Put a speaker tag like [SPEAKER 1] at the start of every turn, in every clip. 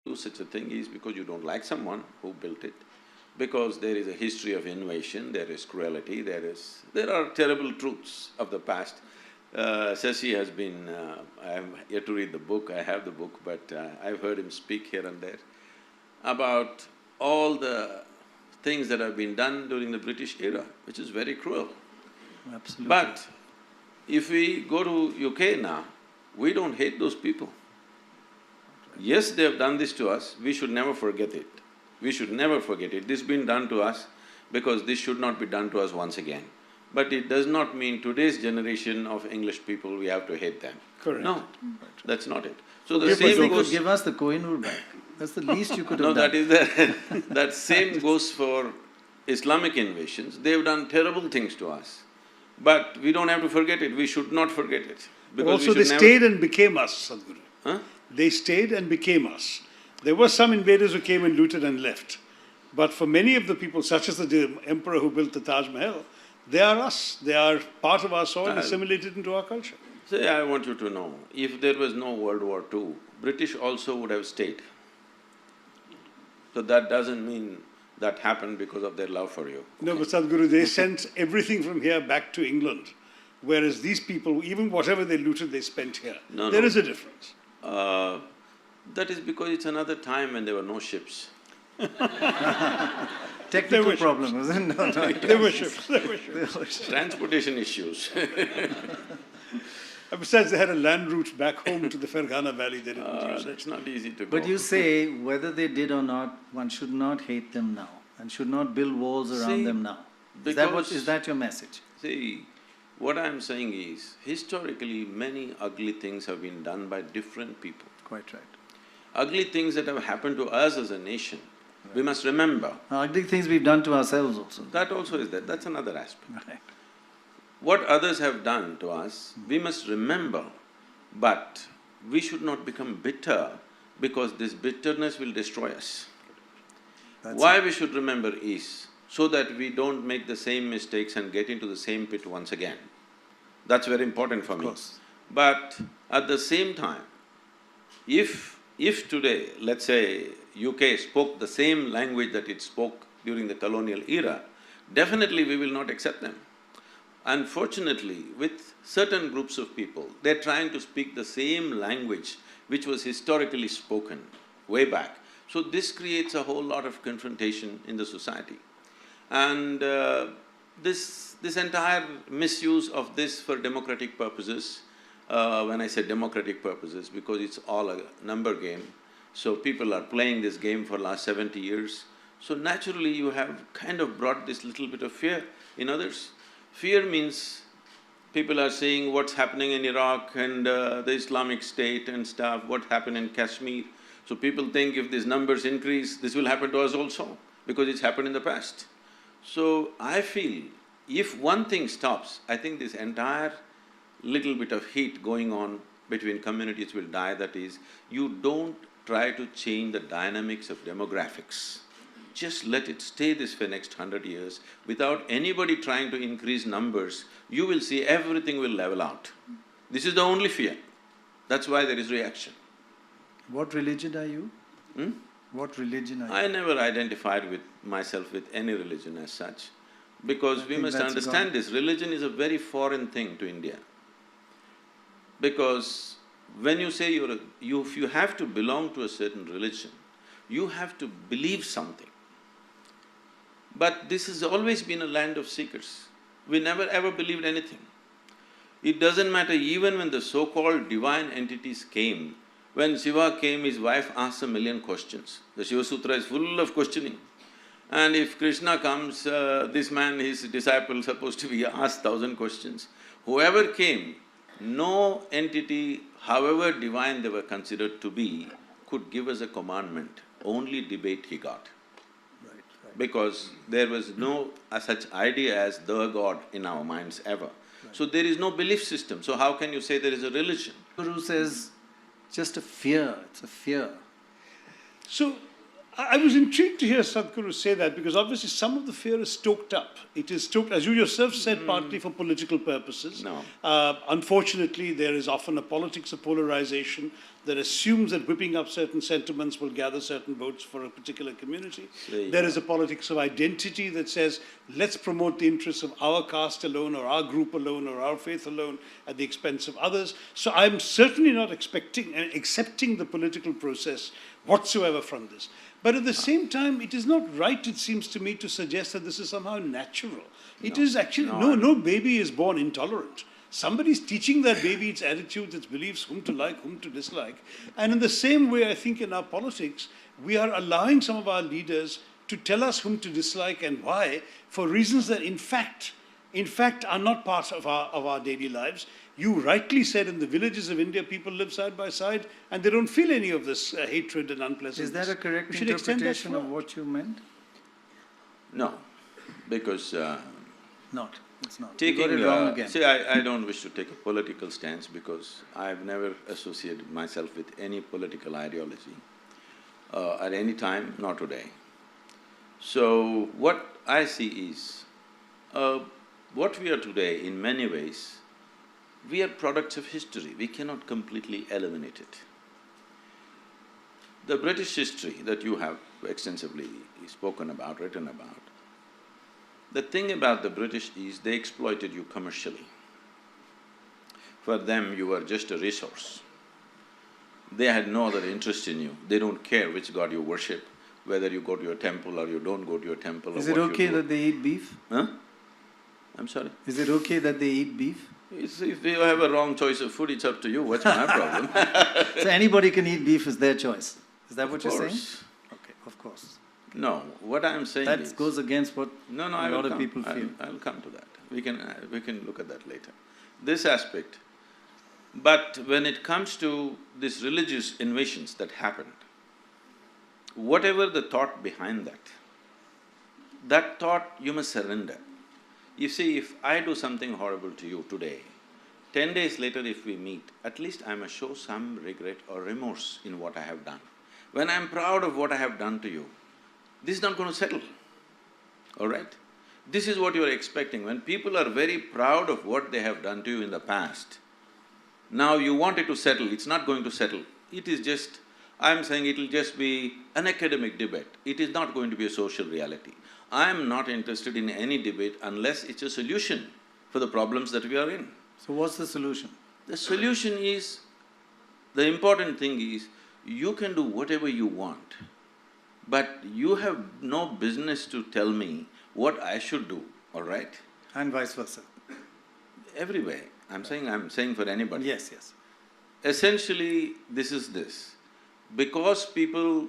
[SPEAKER 1] do such a thing is because you don't like someone who built it, because there is a history of invasion, there is cruelty, there are terrible truths of the past. Shashi has been… I have yet to read the book, I have the book, but I've heard him speak here and there about all the things that have been done during the British era, which is very cruel.
[SPEAKER 2] Absolutely.
[SPEAKER 1] But if we go to UK now, we don't hate those people. Yes, they have done this to us, we should never forget it. We should never forget it. This has been done to us because this should not be done to us once again. But it does not mean today's generation of English people, we have to hate them.
[SPEAKER 2] Correct.
[SPEAKER 1] No, that's not it. So the
[SPEAKER 2] Same
[SPEAKER 1] same
[SPEAKER 2] goes…
[SPEAKER 1] goes…
[SPEAKER 2] give us the Kohinoor back. That's the least you could have
[SPEAKER 1] No,
[SPEAKER 2] done.
[SPEAKER 1] that is the… that same goes for Islamic invasions. They've done terrible things to us. But we don't have to forget it, we should not forget it.
[SPEAKER 3] But also they stayed and became us, Sadhguru.
[SPEAKER 1] Huh?
[SPEAKER 3] They stayed and became us. There were some invaders who came and looted and left. But for many of the people, such as the emperor who built the Taj Mahal, they are us. They are part of our soil, assimilated into our culture.
[SPEAKER 1] Say, I want you to know, if there was no World War II, British also would have stayed. So that doesn't mean that happened because of their love for you.
[SPEAKER 3] No, but Sadhguru, they sent everything from here back to England, whereas these people, even whatever they looted, they spent here. There is a difference.
[SPEAKER 1] That is because it's another time when there were no ships.
[SPEAKER 2] Technical problem, isn't it? No,
[SPEAKER 3] There were ships, there were ships.
[SPEAKER 1] Transportation issues.
[SPEAKER 3] And besides, they had a land route back home to the Ferghana Valley, they didn't use it.
[SPEAKER 1] It's not easy to go.
[SPEAKER 2] But you say, whether they did or not, one should not hate them now and should not build walls around them now. Is that your message?
[SPEAKER 1] See, what I'm saying is, historically many ugly things have been done by different people.
[SPEAKER 2] Quite right.
[SPEAKER 1] Ugly things that have happened to us as a nation, we must remember.
[SPEAKER 2] Ugly things we've done to ourselves also.
[SPEAKER 1] That also is there, that's another aspect.
[SPEAKER 2] Right.
[SPEAKER 1] What others have done to us, we must remember, but we should not become bitter because this bitterness will destroy us. Why we should remember is so that we don't make the same mistakes and get into the same pit once again. That's very important for me. But at the same time, if today, let's say, UK spoke the same language that it spoke during the colonial era, definitely we will not accept them. Unfortunately, with certain groups of people, they're trying to speak the same language which was historically spoken way back. So this creates a whole lot of confrontation in the society. And this entire misuse of this for democratic purposes, when I say democratic purposes, because it's all a number game, so people are playing this game for last 70 years, so naturally you have kind of brought this little bit of fear in others. Fear means people are seeing what's happening in Iraq and the Islamic State and stuff, what happened in Kashmir. So people think if these numbers increase, this will happen to us also, because it's happened in the past. So I feel if one thing stops, I think this entire little bit of heat going on between communities will die, that is, you don't try to change the dynamics of demographics. Just let it stay this for next 100 years, without anybody trying to increase numbers, you will see everything will level out. This is the only fear. That's why there is reaction.
[SPEAKER 2] What religion are you? What religion are you?
[SPEAKER 1] I never identified with myself with any religion as such, because we must understand this, religion is a very foreign thing to India. Because when you say if you have to belong to a certain religion, you have to believe something. But this has always been a land of seekers. We never ever believed anything. It doesn't matter, even when the so-called divine entities came, when Shiva came, his wife asked a million questions. The Shiva Sutra is full of questioning. And if Krishna comes, this man, his disciple, supposed to be asked 1,000 questions. Whoever came, no entity, however divine they were considered to be, could give us a commandment, only debate he got. Because there was no such idea as the God in our minds ever. So there is no belief system, so how can you say there is a religion?
[SPEAKER 2] Guru says, just a fear, it's a fear.
[SPEAKER 3] So, I was intrigued to hear Sadhguru say that, because obviously some of the fear is stoked up. It is stoked, as you yourself said, partly for political purposes.
[SPEAKER 1] No.
[SPEAKER 3] Unfortunately, there is often a politics of polarization that assumes that whipping up certain sentiments will gather certain votes for a particular community. There is a politics of identity that says, let's promote the interests of our caste alone, or our group alone, or our faith alone, at the expense of others. So I'm certainly not expecting and accepting the political process whatsoever from this. But at the same time, it is not right, it seems to me, to suggest that this is somehow natural. It is actually, no baby is born intolerant. Somebody's teaching that baby its attitudes, its beliefs, whom to like, whom to dislike. And in the same way, I think in our politics, we are allowing some of our leaders to tell us whom to dislike and why, for reasons that in fact are not part of our daily lives. You rightly said in the villages of India, people live side by side and they don't feel any of this hatred and unpleasantness.
[SPEAKER 2] Is that a correct interpretation of what you meant?
[SPEAKER 1] No, because
[SPEAKER 2] Not. It's not.
[SPEAKER 1] taking,
[SPEAKER 2] you got it wrong again.
[SPEAKER 1] see, I don't wish to take a political stance because I've never associated myself with any political ideology at any time, not today. So what I see is, what we are today, in many ways, we are products of history. We cannot completely eliminate it. The British history that you have extensively spoken about, written about, the thing about the British is they exploited you commercially. For them, you were just a resource. They had no other interest in you. They don't care which god you worship, whether you go to your temple or you don't go to your temple or what you do.
[SPEAKER 2] Is it okay that they eat beef?
[SPEAKER 1] Huh? I'm sorry?
[SPEAKER 2] Is it okay that they eat beef?
[SPEAKER 1] If you have a wrong choice of food, it's up to you. What's my problem?
[SPEAKER 2] So anybody can eat beef is their choice. Is that what you're saying?
[SPEAKER 1] Of course.
[SPEAKER 2] Okay, of course.
[SPEAKER 1] No, what I'm saying is…
[SPEAKER 2] That goes against what
[SPEAKER 1] No,
[SPEAKER 2] a
[SPEAKER 1] I will
[SPEAKER 2] lot of
[SPEAKER 1] come.
[SPEAKER 2] people feel.
[SPEAKER 1] I'll come to that. We can look at that later. This aspect. But when it comes to these religious innovations that happened, whatever the thought behind that thought you must surrender. You see, if I do something horrible to you today, 10 days later if we meet, at least I must show some regret or remorse in what I have done. When I'm proud of what I have done to you, this is not going to settle, all right? This is what you're expecting. When people are very proud of what they have done to you in the past, now you want it to settle, it's not going to settle. It is just… I'm saying it'll just be an academic debate. It is not going to be a social reality. I'm not interested in any debate unless it's a solution for the problems that we are in.
[SPEAKER 2] So what's the solution?
[SPEAKER 1] The solution is… the important thing is, you can do whatever you want, but you have no business to tell me what I should do, all right?
[SPEAKER 2] And vice versa.
[SPEAKER 1] Everywhere. I'm saying for anybody.
[SPEAKER 2] Yes, yes.
[SPEAKER 1] Essentially, this is this. Because people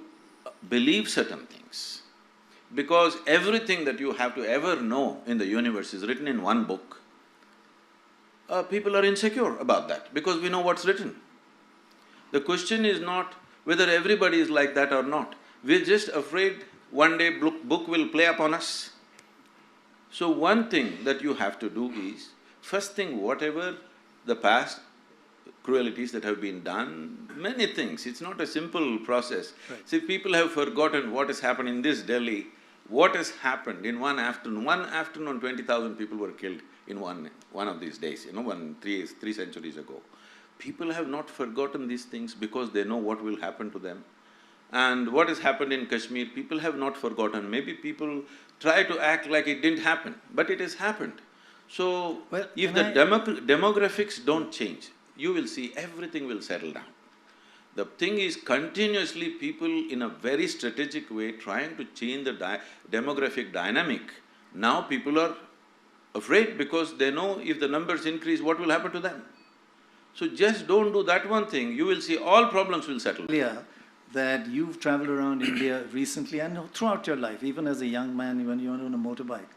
[SPEAKER 1] believe certain things, because everything that you have to ever know in the universe is written in one book, people are insecure about that because we know what's written. The question is not whether everybody is like that or not. We're just afraid one day book will play upon us. So one thing that you have to do is, first thing, whatever the past cruelties that have been done, many things, it's not a simple process.
[SPEAKER 2] Right.
[SPEAKER 1] See, people have forgotten what has happened in this Delhi, what has happened in one afternoon. One afternoon, 20,000 people were killed in one of these days, three centuries ago. People have not forgotten these things because they know what will happen to them. And what has happened in Kashmir, people have not forgotten. Maybe people try to act like it didn't happen, but it has happened. So, if the demographics don't change, you will see everything will settle down. The thing is, continuously people in a very strategic way trying to change the demographic dynamic. Now people are afraid because they know if the numbers increase, what will happen to them? So just don't do that one thing, you will see all problems will settle.
[SPEAKER 2] Earlier, that you've traveled around India recently and throughout your life, even as a young man, when you're on a motorbike,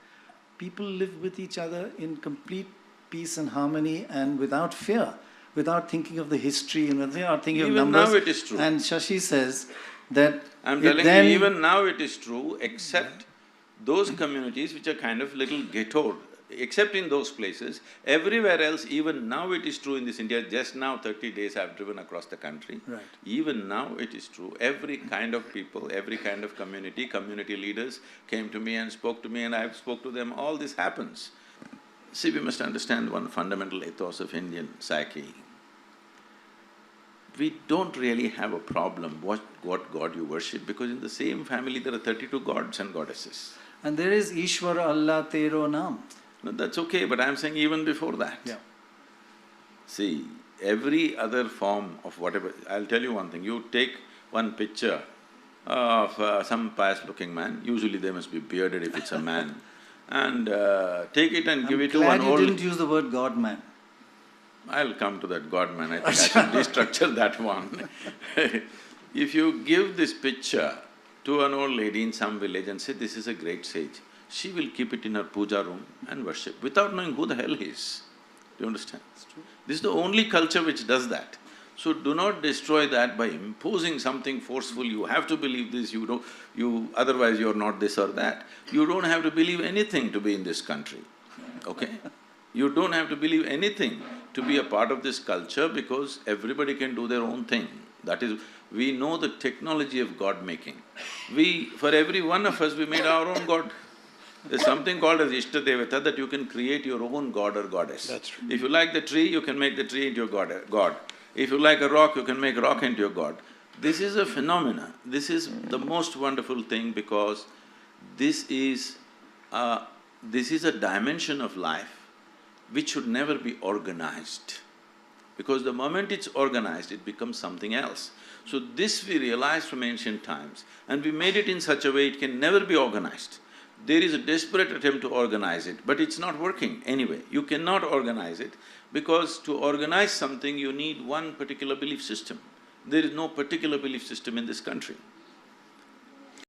[SPEAKER 2] people live with each other in complete peace and harmony and without fear, without thinking of the history and without thinking of numbers.
[SPEAKER 1] Even now it is true.
[SPEAKER 2] And Shashi says that…
[SPEAKER 1] I'm telling you, even now it is true, except those communities which are kind of little ghettoed, except in those places. Everywhere else, even now it is true in this India. Just now, 30 days I've driven across the country.
[SPEAKER 2] Right.
[SPEAKER 1] Even now it is true. Every kind of people, every kind of community leaders came to me and spoke to me and I spoke to them. All this happens. See, we must understand one fundamental ethos of Indian psyche. we don't really have a problem what God you worship, because in the same family there are 32 gods and goddesses.
[SPEAKER 2] And there is Ishwara Allah Tero Naam.
[SPEAKER 1] No, that's okay, but I'm saying even before that.
[SPEAKER 2] Yeah.
[SPEAKER 1] See, every other form of whatever… I'll tell you one thing, you take one picture of some pious-looking man, usually they must be bearded if it's a man, and take it and give it to one
[SPEAKER 2] I'm glad
[SPEAKER 1] old…
[SPEAKER 2] you didn't use the word God man.
[SPEAKER 1] I'll come to that God man, I think I should restructure that one. If you give this picture to an old lady in some village and say, this is a great sage, she will keep it in her puja room and worship without knowing who the hell he is. Do you understand? This is the only culture which does that. So do not destroy that by imposing something forceful, you have to believe this, otherwise you're not this or that. You don't have to believe anything to be in this country, okay? You don't have to believe anything to be a part of this culture, because everybody can do their own thing. That is, we know the technology of God-making. For every one of us, we made our own God. There's something called as Ishta Devata, that you can create your own god or goddess.
[SPEAKER 3] That's true.
[SPEAKER 1] If you like the tree, you can make the tree into your god. If you like a rock, you can make a rock into your god. This is a phenomena. This is the most wonderful thing, because this is a dimension of life which should never be organized. Because the moment it's organized, it becomes something else. So this we realized from ancient times, and we made it in such a way it can never be organized. There is a desperate attempt to organize it, but it's not working anyway. You cannot organize it, because to organize something you need one particular belief system. There is no particular belief system in this country.